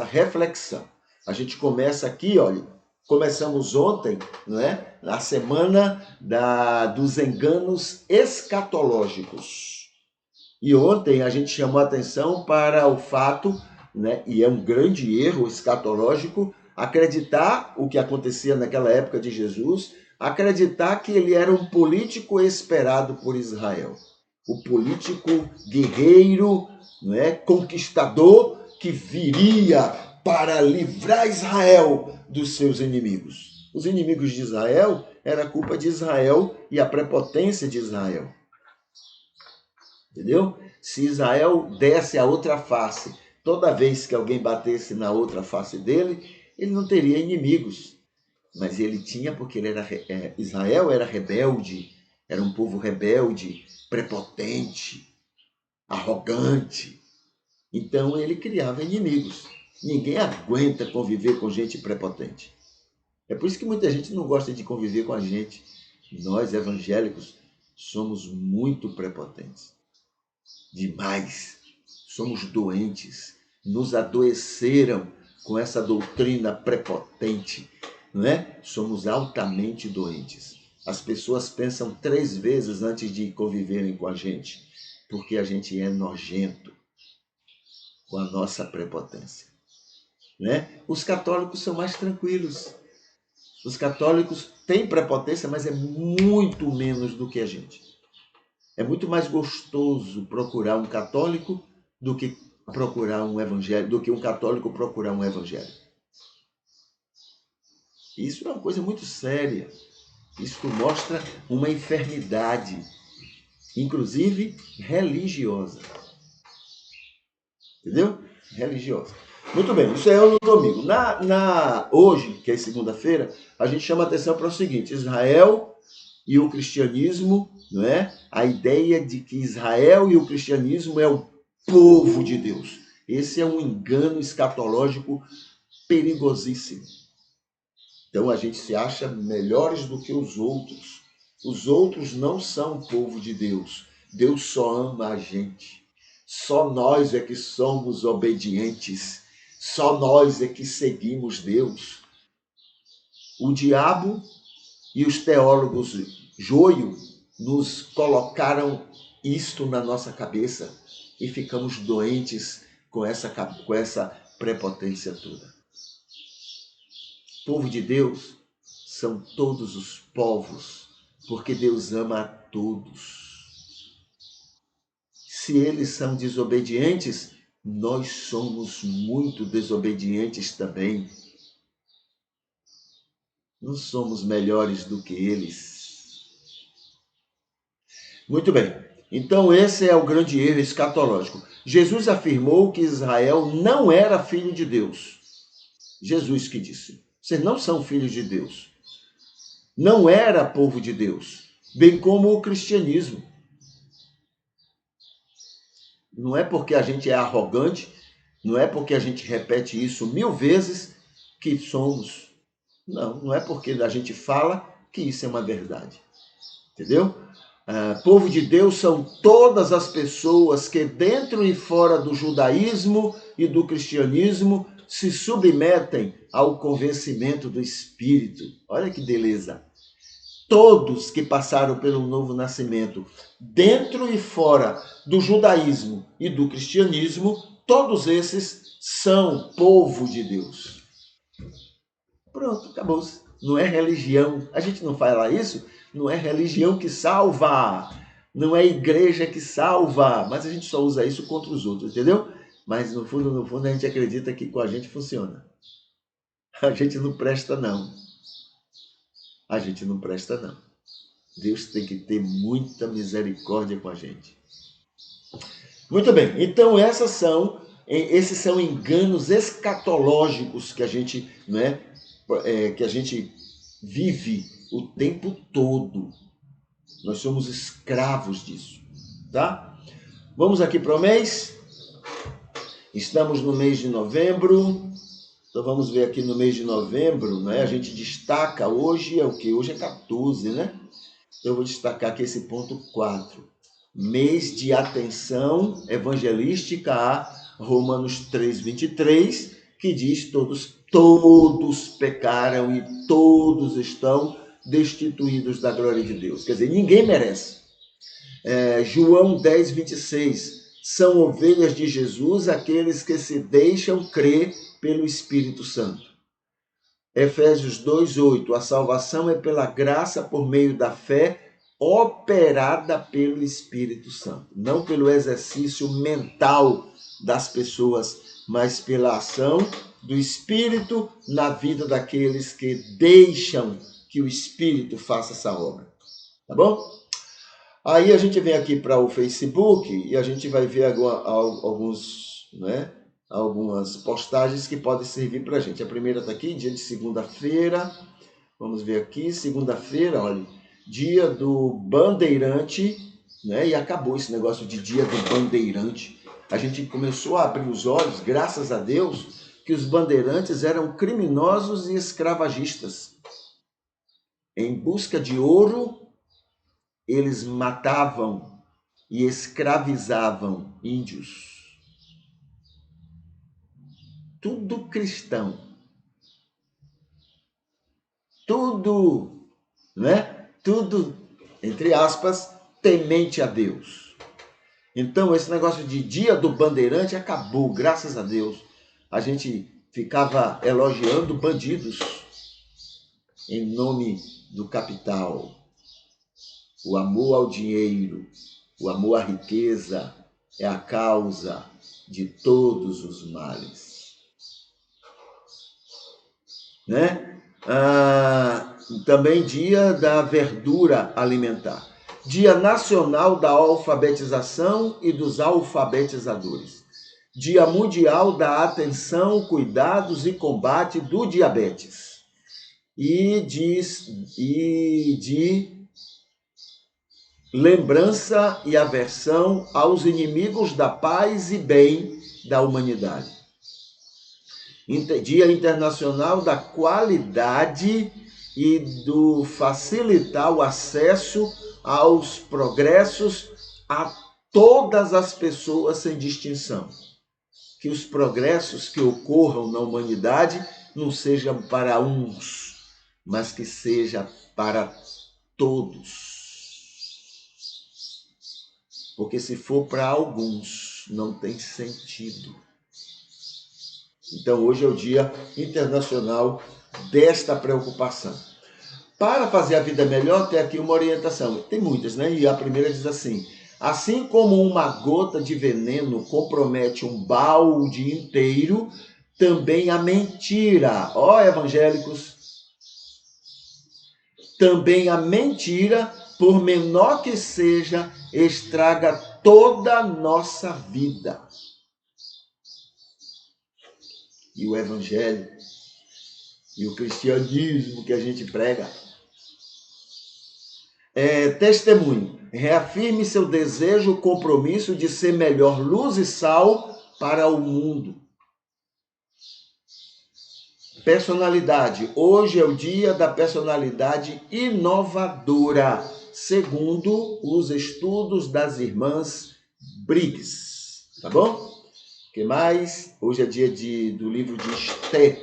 reflexão. A gente começa aqui, olha, começamos ontem, não é? Na semana dos enganos escatológicos. E ontem a gente chamou a atenção para o fato, né, e é um grande erro escatológico, acreditar o que acontecia naquela época de Jesus, acreditar que ele era um político esperado por Israel. O político guerreiro, né, conquistador, que viria para livrar Israel dos seus inimigos. Os inimigos de Israel era culpa de Israel e a prepotência de Israel. Entendeu? Se Israel desse a outra face, toda vez que alguém batesse na outra face dele, ele não teria inimigos. Mas ele tinha porque Israel era rebelde, era um povo rebelde, prepotente, arrogante. Então ele criava inimigos. Ninguém aguenta conviver com gente prepotente. É por isso que muita gente não gosta de conviver com a gente. Nós, evangélicos, somos muito prepotentes. Demais. Somos doentes. Nos adoeceram com essa doutrina prepotente, não é? Somos altamente doentes. As pessoas pensam 3 vezes antes de conviverem com a gente, porque a gente é nojento com a nossa prepotência, né? Os católicos são mais tranquilos. Os católicos têm prepotência, mas é muito menos do que a gente. É muito mais gostoso procurar um católico do que procurar um evangelho, do que um católico procurar um evangelho. Isso é uma coisa muito séria. Isso mostra uma enfermidade, inclusive religiosa. Entendeu? Religiosa. Muito bem, isso é no domingo. Hoje, que é segunda-feira, a gente chama atenção para o seguinte: Israel e o cristianismo, não é? A ideia de que Israel e o cristianismo é o povo de Deus. Esse é um engano escatológico perigosíssimo. Então a gente se acha melhores do que os outros. Os outros não são o povo de Deus. Deus só ama a gente. Só nós é que somos obedientes. Só nós é que seguimos Deus. O diabo e os teólogos joio nos colocaram isto na nossa cabeça e ficamos doentes com essa prepotência toda. O povo de Deus são todos os povos, porque Deus ama a todos. Se eles são desobedientes, nós somos muito desobedientes também. Não somos melhores do que eles. Muito bem. Então esse é o grande erro escatológico. Jesus afirmou que Israel não era filho de Deus. Jesus que disse: vocês não são filhos de Deus. Não era povo de Deus, bem como o cristianismo. Não é porque a gente é arrogante, não é porque a gente repete isso 1000 vezes que somos. Não é porque a gente fala que isso é uma verdade. Entendeu? Povo de Deus são todas as pessoas que dentro e fora do judaísmo e do cristianismo se submetem ao convencimento do Espírito. Olha que beleza! Todos que passaram pelo novo nascimento, dentro e fora do judaísmo e do cristianismo, todos esses são povo de Deus. Pronto, acabou. Não é religião. A gente não fala isso? Não é religião que salva. Não é igreja que salva. Mas a gente só usa isso contra os outros, entendeu? Mas no fundo, a gente acredita que com a gente funciona. A gente não presta, não. A gente não presta, não. Deus tem que ter muita misericórdia com a gente. Muito bem. Então, esses são enganos escatológicos que a gente, né, que a gente vive o tempo todo. Nós somos escravos disso, tá? Vamos aqui para o mês. Estamos no mês de novembro. Então vamos ver aqui no mês de novembro, né? A gente destaca hoje, é o que? Hoje é 14, né? Eu vou destacar aqui esse ponto 4. Mês de atenção evangelística a Romanos 3:23 que diz todos pecaram e todos estão destituídos da glória de Deus. Quer dizer, ninguém merece. João 10, 26. São ovelhas de Jesus aqueles que se deixam crer pelo Espírito Santo. Efésios 2, 8. A salvação é pela graça por meio da fé operada pelo Espírito Santo. Não pelo exercício mental das pessoas, mas pela ação do Espírito na vida daqueles que deixam que o Espírito faça essa obra. Tá bom? Aí a gente vem aqui para o Facebook e a gente vai ver algumas postagens que podem servir para a gente. A primeira está aqui, dia de segunda-feira. Vamos ver aqui, segunda-feira, olha, dia do bandeirante, né? E acabou esse negócio de dia do bandeirante. A gente começou a abrir os olhos, graças a Deus, que os bandeirantes eram criminosos e escravagistas. Em busca de ouro, eles matavam e escravizavam índios. Tudo cristão. Tudo, né? Tudo, entre aspas, temente a Deus. Então, esse negócio de dia do bandeirante acabou, graças a Deus. A gente ficava elogiando bandidos em nome do capital. O amor ao dinheiro, o amor à riqueza é a causa de todos os males. Né? Também dia da verdura alimentar. Dia Nacional da Alfabetização e dos Alfabetizadores. Dia Mundial da Atenção, Cuidados e Combate do Diabetes. E de lembrança e aversão aos inimigos da paz e bem da humanidade. Dia Internacional da Qualidade e do facilitar o acesso aos progressos a todas as pessoas sem distinção. Que os progressos que ocorram na humanidade não sejam para uns, mas que seja para todos. Porque se for para alguns, não tem sentido. Então, hoje é o Dia Internacional desta preocupação. Para fazer a vida melhor, tem aqui uma orientação. Tem muitas, né? E a primeira diz assim: assim como uma gota de veneno compromete um balde inteiro, também a mentira, evangélicos, também a mentira, por menor que seja, estraga toda a nossa vida. E o evangelho e o cristianismo que a gente prega. Testemunho. Reafirme seu desejo, compromisso de ser melhor luz e sal para o mundo. Personalidade. Hoje é o dia da personalidade inovadora, segundo os estudos das irmãs Briggs. Tá bom? O que mais? Hoje é dia do livro de Esté.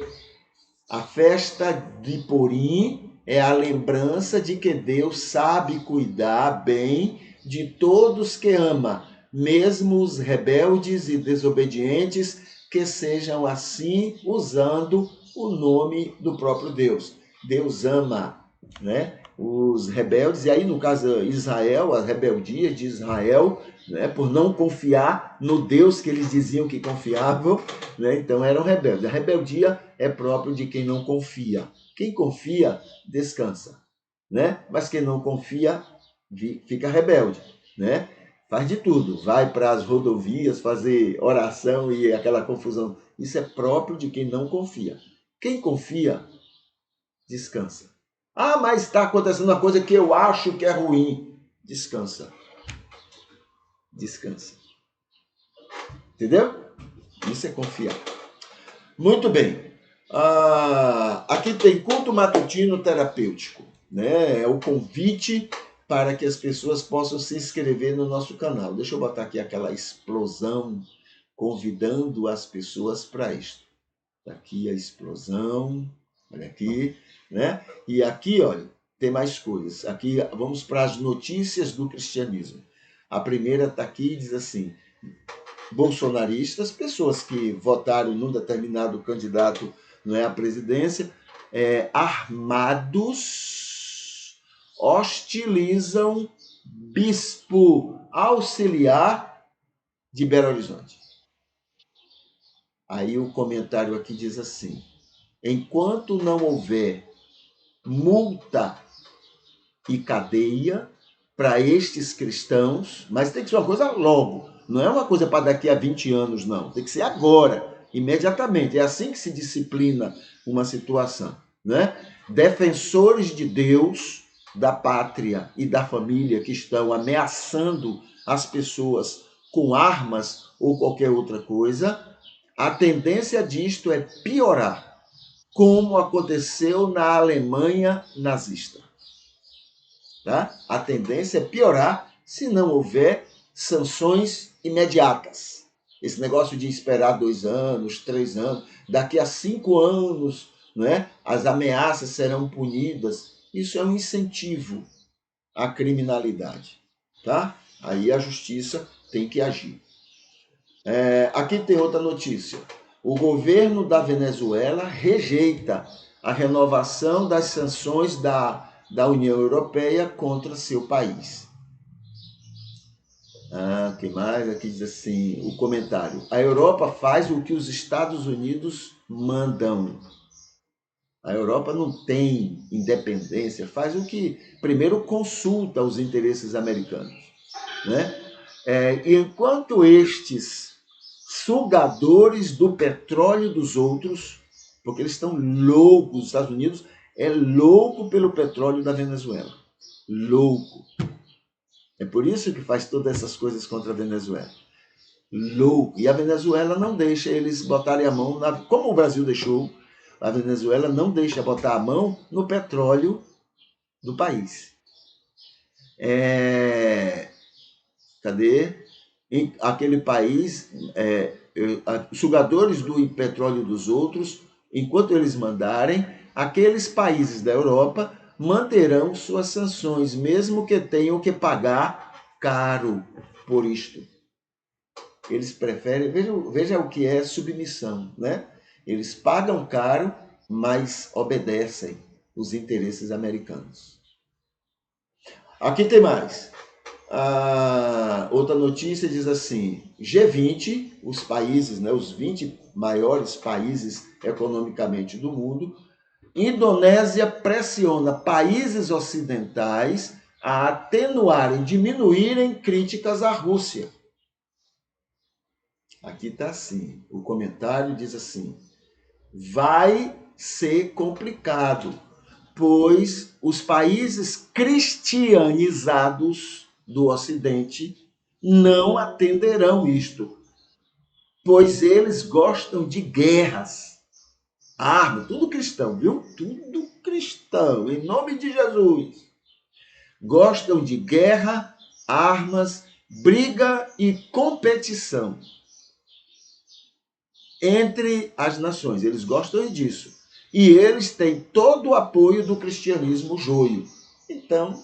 A festa de Purim é a lembrança de que Deus sabe cuidar bem de todos que ama, mesmo os rebeldes e desobedientes, que sejam assim usando o nome do próprio Deus. Deus ama, né, os rebeldes, e aí no caso Israel, a rebeldia de Israel, né, por não confiar no Deus que eles diziam que confiavam, né, então eram rebeldes. A rebeldia é próprio de quem não confia. Quem confia, descansa, né? Mas quem não confia, fica rebelde, né? Faz de tudo, vai para as rodovias fazer oração e aquela confusão. Isso é próprio de quem não confia. Quem confia, descansa. Mas está acontecendo uma coisa que eu acho que é ruim. Descansa. Descansa. Entendeu? Isso é confiar. Muito bem. Aqui tem culto matutino terapêutico, né? É o convite para que as pessoas possam se inscrever no nosso canal. Deixa eu botar aqui aquela explosão, convidando as pessoas para isso. Tá aqui a explosão, olha aqui, né? E aqui, olha, tem mais coisas. Aqui vamos para as notícias do cristianismo. A primeira está aqui e diz assim: bolsonaristas, pessoas que votaram num determinado candidato, não é, à presidência, armados, hostilizam bispo auxiliar de Belo Horizonte. Aí o comentário aqui diz assim: enquanto não houver multa e cadeia para estes cristãos, mas tem que ser uma coisa logo, não é uma coisa para daqui a 20 anos, não. Tem que ser agora, imediatamente. É assim que se disciplina uma situação, né? Defensores de Deus, da pátria e da família que estão ameaçando as pessoas com armas ou qualquer outra coisa, a tendência disto é piorar, como aconteceu na Alemanha nazista. Tá? A tendência é piorar se não houver sanções imediatas. Esse negócio de esperar 2 anos, 3 anos, daqui a 5 anos, né, as ameaças serão punidas. Isso é um incentivo à criminalidade. Tá? Aí a justiça tem que agir. Aqui tem outra notícia. O governo da Venezuela rejeita a renovação das sanções da União Europeia contra seu país. O que mais? Aqui diz assim, o comentário. A Europa faz o que os Estados Unidos mandam. A Europa não tem independência, faz o que primeiro consulta os interesses americanos, né? Enquanto estes sugadores do petróleo dos outros, porque eles estão loucos, os Estados Unidos é louco pelo petróleo da Venezuela. Louco. É por isso que faz todas essas coisas contra a Venezuela. Louco. E a Venezuela não deixa eles botarem a mão, como o Brasil deixou, a Venezuela não deixa botar a mão no petróleo do país. Cadê? Em aquele país, sugadores do petróleo dos outros, enquanto eles mandarem, aqueles países da Europa manterão suas sanções, mesmo que tenham que pagar caro por isto. Eles preferem, veja o que é submissão, né? Eles pagam caro, mas obedecem os interesses americanos. Aqui tem mais. Outra notícia diz assim: G20, os países, né, os 20 maiores países economicamente do mundo, Indonésia pressiona países ocidentais a atenuarem, diminuírem críticas à Rússia. Aqui está assim, o comentário diz assim: vai ser complicado, pois os países cristianizados do Ocidente não atenderão isto, pois eles gostam de guerras, armas, tudo cristão, viu? Tudo cristão, em nome de Jesus. Gostam de guerra, armas, briga e competição entre as nações. Eles gostam disso. E eles têm todo o apoio do cristianismo joio. Então,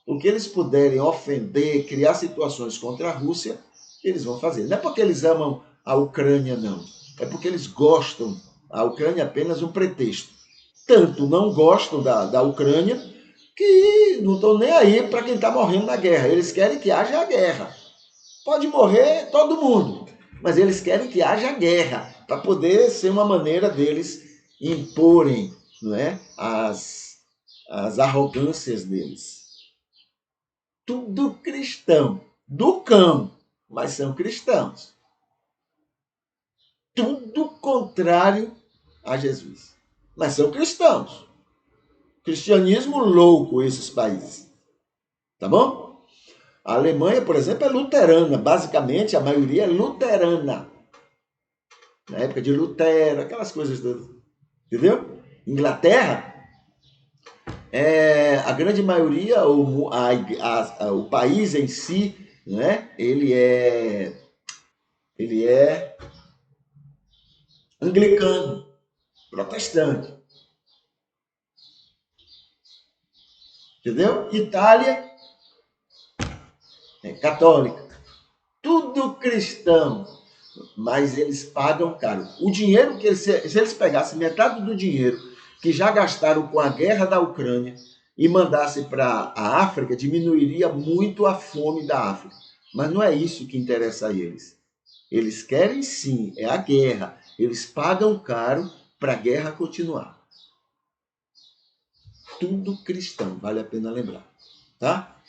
o que eles puderem ofender, criar situações contra a Rússia, eles vão fazer. Não é porque eles amam a Ucrânia, não. É porque eles gostam. A Ucrânia é apenas um pretexto. Tanto não gostam da Ucrânia que não estão nem aí para quem está morrendo na guerra. Eles querem que haja a guerra. Pode morrer todo mundo, mas eles querem que haja guerra para poder ser uma maneira deles imporem, não é, as arrogâncias deles. Tudo cristão, do cão, mas são cristãos. Tudo contrário a Jesus, mas são cristãos. Cristianismo louco esses países, tá bom? A Alemanha, por exemplo, é luterana, basicamente a maioria é luterana. Na época de Lutero, aquelas coisas todas, entendeu? Inglaterra, a grande maioria, o país em si, né, ele é anglicano, protestante. Entendeu? Itália é católica. Tudo cristão. Mas eles pagam caro. O dinheiro que se eles pegassem metade do dinheiro que já gastaram com a guerra da Ucrânia e mandassem para a África, diminuiria muito a fome da África. Mas não é isso que interessa a eles. Eles querem sim, é a guerra. Eles pagam caro para a guerra continuar. Tudo cristão, vale a pena lembrar. Tá?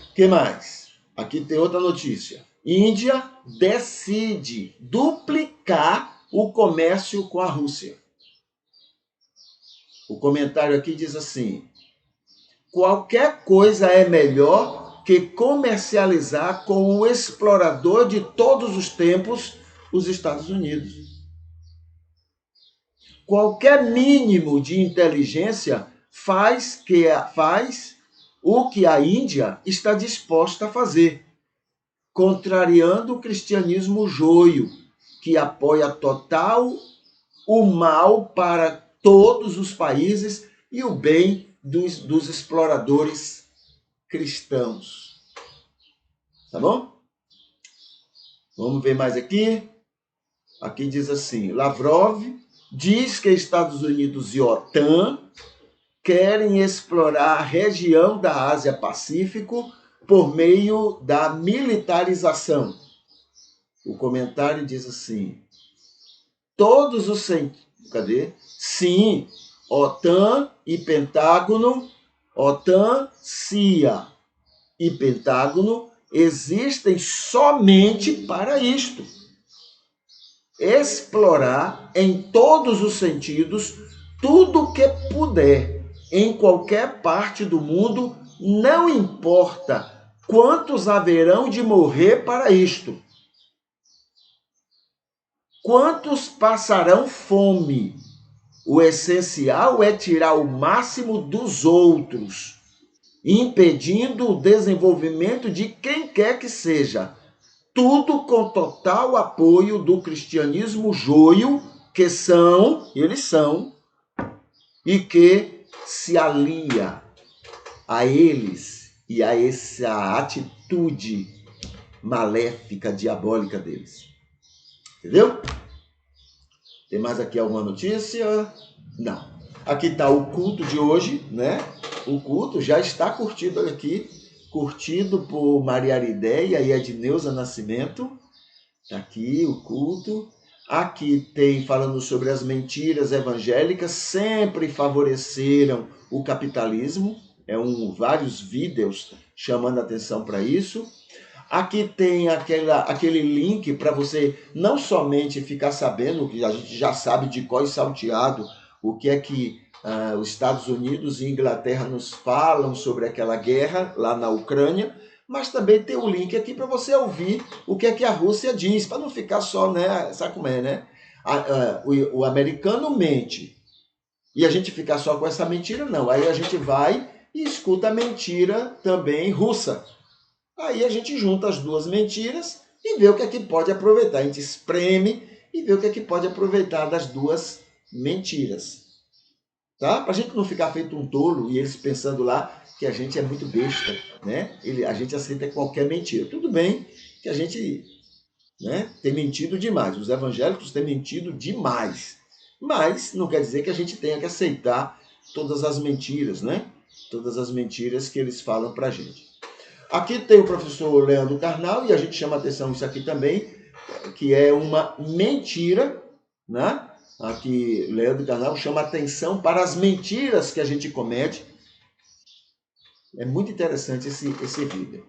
O que mais? Aqui tem outra notícia. Índia decide duplicar o comércio com a Rússia. O comentário aqui diz assim: qualquer coisa é melhor que comercializar com o explorador de todos os tempos, os Estados Unidos. Qualquer mínimo de inteligência faz o que a Índia está disposta a fazer, contrariando o cristianismo joio, que apoia total o mal para todos os países e o bem dos exploradores cristãos. Tá bom? Vamos ver mais aqui. Aqui diz assim: Lavrov diz que Estados Unidos e OTAN querem explorar a região da Ásia-Pacífico por meio da militarização. O comentário diz assim: todos os cadê? Sim, OTAN e Pentágono, OTAN, CIA e Pentágono existem somente para isto. Explorar em todos os sentidos tudo o que puder, em qualquer parte do mundo, não importa quantos haverão de morrer para isto. Quantos passarão fome? O essencial é tirar o máximo dos outros, impedindo o desenvolvimento de quem quer que seja. Tudo com total apoio do cristianismo joio, que eles são, e que se alia a eles e a essa atitude maléfica, diabólica deles. Entendeu? Tem mais aqui alguma notícia? Não. Aqui está o culto de hoje, né? O culto já está curtido, olha aqui. Curtido por Maria Aridéia e Edneuza Nascimento. Está aqui o culto. Aqui tem falando sobre as mentiras evangélicas, sempre favoreceram o capitalismo. Vários vídeos chamando atenção para isso. Aqui tem aquele link para você não somente ficar sabendo, que a gente já sabe de cor e salteado, o que é que os Estados Unidos e Inglaterra nos falam sobre aquela guerra lá na Ucrânia, mas também tem o link aqui para você ouvir o que é que a Rússia diz, para não ficar só, né? Sabe como é, né? O americano mente e a gente ficar só com essa mentira, não. Aí a gente vai e escuta a mentira também russa. Aí a gente junta as duas mentiras e vê o que é que pode aproveitar. A gente espreme e vê o que é que pode aproveitar das duas mentiras. Tá? Para a gente não ficar feito um tolo e eles pensando lá que a gente é muito besta, né? A gente aceita qualquer mentira. Tudo bem que a gente, né, tem mentido demais. Os evangélicos têm mentido demais. Mas não quer dizer que a gente tenha que aceitar todas as mentiras, né? Todas as mentiras que eles falam para a gente. Aqui tem o professor Leandro Carnal, e a gente chama atenção isso aqui também, que é uma mentira, né? Aqui, Leandro Carnal chama atenção para as mentiras que a gente comete. É muito interessante esse vídeo.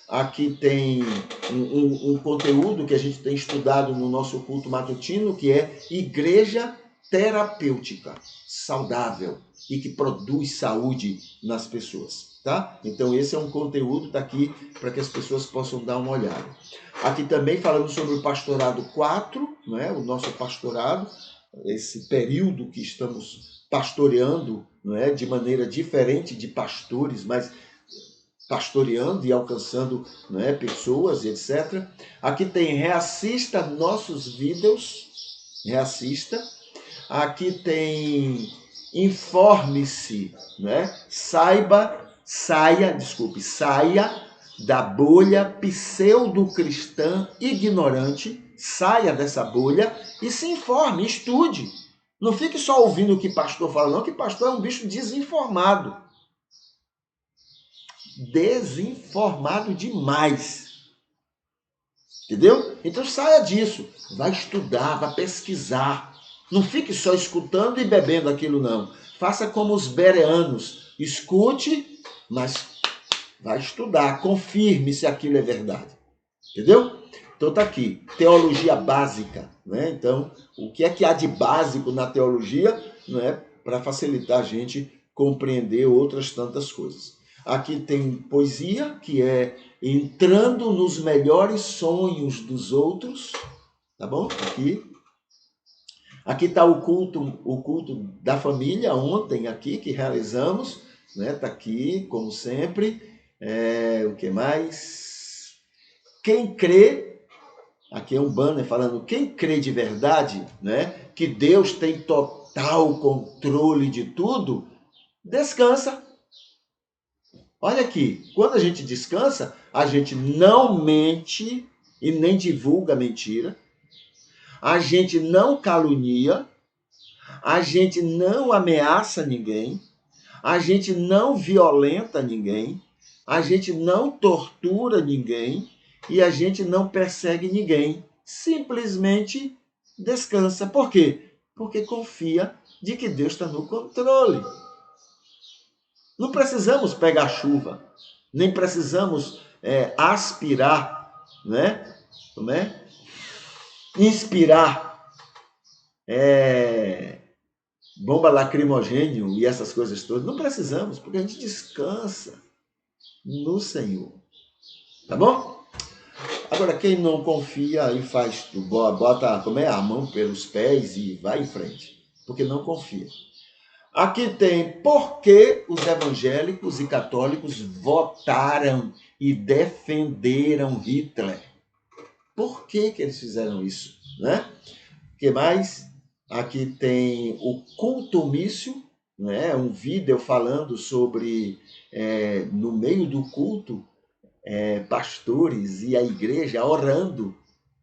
Aqui tem um conteúdo que a gente tem estudado no nosso culto matutino, que é igreja terapêutica, saudável e que produz saúde nas pessoas. Tá? Então esse é um conteúdo daqui para que as pessoas possam dar uma olhada. Aqui também falando sobre o pastorado 4, né? O nosso pastorado, esse período que estamos pastoreando, não é? De maneira diferente de pastores, mas pastoreando e alcançando, não é? Pessoas, etc. Aqui tem reassista nossos vídeos, reassista. Aqui tem informe-se, né? Saia da bolha pseudo-cristã ignorante, saia dessa bolha e se informe, estude. Não fique só ouvindo o que pastor fala, não, que pastor é um bicho desinformado. Desinformado demais. Entendeu? Então saia disso. Vai estudar, vai pesquisar. Não fique só escutando e bebendo aquilo, não. Faça como os bereanos. Escute, mas vai estudar. Confirme se aquilo é verdade. Entendeu? Então tá aqui. Teologia básica. Né? Então, o que é que há de básico na teologia? Não é para facilitar a gente compreender outras tantas coisas. Aqui tem poesia, que é entrando nos melhores sonhos dos outros, tá bom? Aqui está o culto da família ontem aqui que realizamos, né? Tá aqui como sempre. O que mais? Quem crê, aqui é um banner falando quem crê de verdade, né? Que Deus tem total controle de tudo, descansa. Olha aqui, quando a gente descansa, a gente não mente e nem divulga mentira, a gente não calunia, a gente não ameaça ninguém, a gente não violenta ninguém, a gente não tortura ninguém e a gente não persegue ninguém. Simplesmente descansa. Por quê? Porque confia de que Deus está no controle. Não precisamos pegar chuva, nem precisamos aspirar, né? Como é? Inspirar bomba lacrimogênio e essas coisas todas. Não precisamos, porque a gente descansa no Senhor. Tá bom? Agora, quem não confia e faz tudo, bota a mão pelos pés e vai em frente, porque não confia. Aqui tem por que os evangélicos e católicos votaram e defenderam Hitler. Por que eles fizeram isso? Né? O que mais? Aqui tem o cultomício, né? Um vídeo falando sobre, no meio do culto, pastores e a igreja orando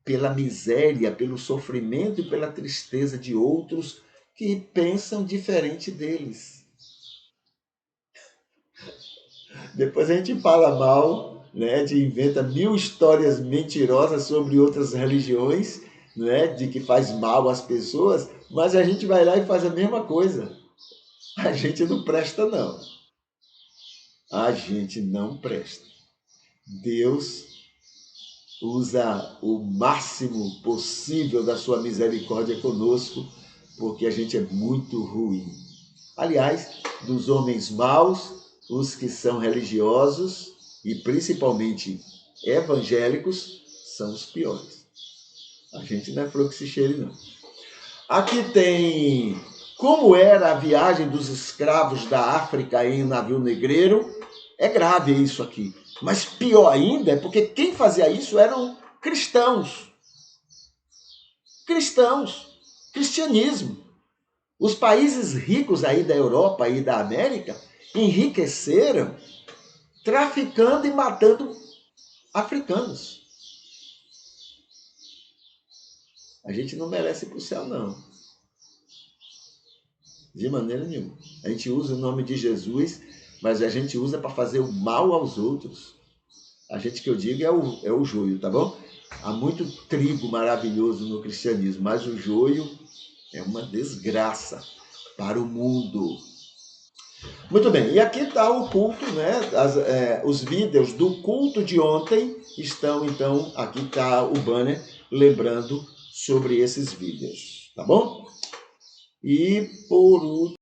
pela miséria, pelo sofrimento e pela tristeza de outros que pensam diferente deles. Depois a gente fala mal, né, inventa mil histórias mentirosas sobre outras religiões, né, de que faz mal às pessoas, mas a gente vai lá e faz a mesma coisa. A gente não presta, não. A gente não presta. Deus usa o máximo possível da sua misericórdia conosco, porque a gente é muito ruim. Aliás, dos homens maus, os que são religiosos e principalmente evangélicos são os piores. A gente não é flor que se cheire, não. Aqui tem como era a viagem dos escravos da África em navio negreiro. É grave isso aqui. Mas pior ainda é porque quem fazia isso eram cristãos. Cristãos. Cristianismo. Os países ricos aí da Europa e da América enriqueceram traficando e matando africanos. A gente não merece ir para o céu, não. De maneira nenhuma. A gente usa o nome de Jesus, mas a gente usa para fazer o mal aos outros. A gente que eu digo é o joio, tá bom? Há muito trigo maravilhoso no cristianismo, mas o joio é uma desgraça para o mundo. Muito bem, e aqui está o culto, né? Os vídeos do culto de ontem estão, então, aqui está o banner lembrando sobre esses vídeos, tá bom? E por último,